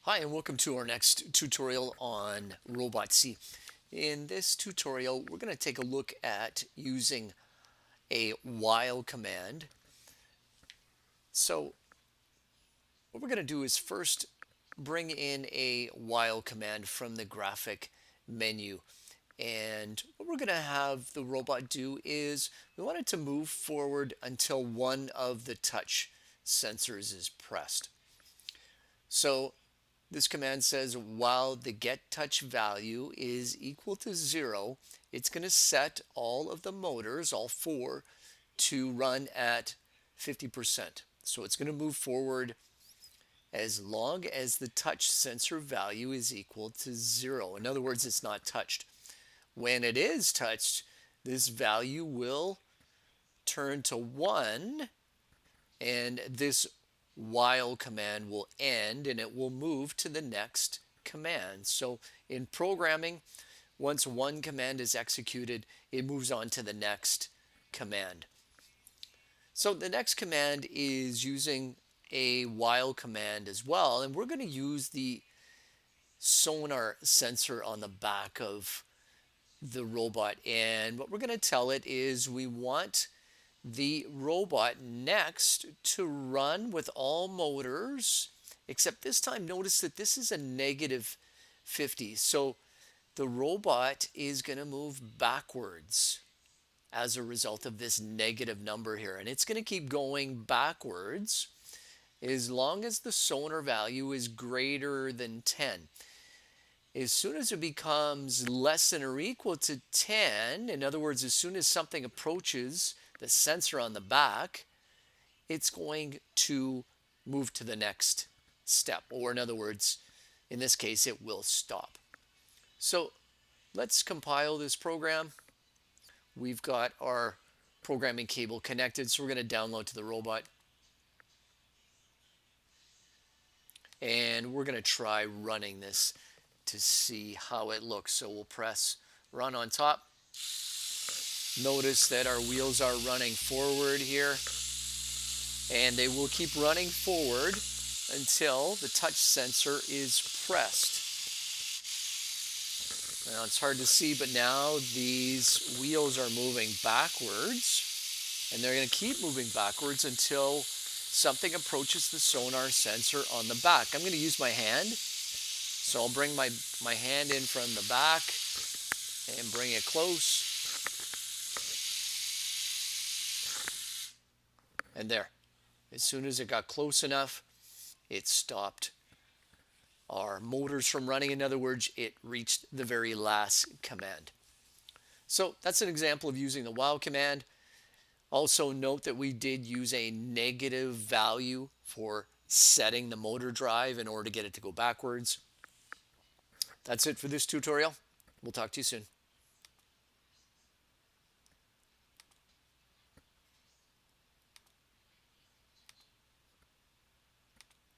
Hi, and welcome to our next tutorial on Robot C. In this tutorial, we're going to take a look at using a while command. So what we're going to do is first bring in a while command from the graphic menu. And what we're going to have the robot do is we want it to move forward until one of the touch sensors is pressed. So this command says while the get touch value is equal to 0, it's going to set all of the motors, all four, to run at 50%. So it's going to move forward as long as the touch sensor value is equal to 0. In other words, it's not touched. When it is touched, this value will turn to 1, and this while command will end and it will move to the next command. So in programming, once one command is executed, it moves on to the next command. So the next command is using a while command as well, and we're going to use the sonar sensor on the back of the robot. And what we're going to tell it is we want the robot next to run with all motors, except this time notice that this is a negative 50. So the robot is going to move backwards as a result of this negative number here. And it's going to keep going backwards as long as the sonar value is greater than 10. As soon as it becomes less than or equal to 10, in other words, as soon as something approaches the sensor on the back, it's going to move to the next step. Or in other words, in this case, it will stop. So let's compile this program. We've got our programming cable connected, so we're going to download to the robot. And we're going to try running this to see how it looks. So we'll press run on top. Notice that our wheels are running forward here, and they will keep running forward until the touch sensor is pressed. Now it's hard to see, but now these wheels are moving backwards, and they're going to keep moving backwards until something approaches the sonar sensor on the back. I'm going to use my hand. So I'll bring my hand in from the back and bring it close. And there. As soon as it got close enough, it stopped our motors from running. In other words, it reached the very last command. So that's an example of using the while command. Also note that we did use a negative value for setting the motor drive in order to get it to go backwards. That's it for this tutorial. We'll talk to you soon.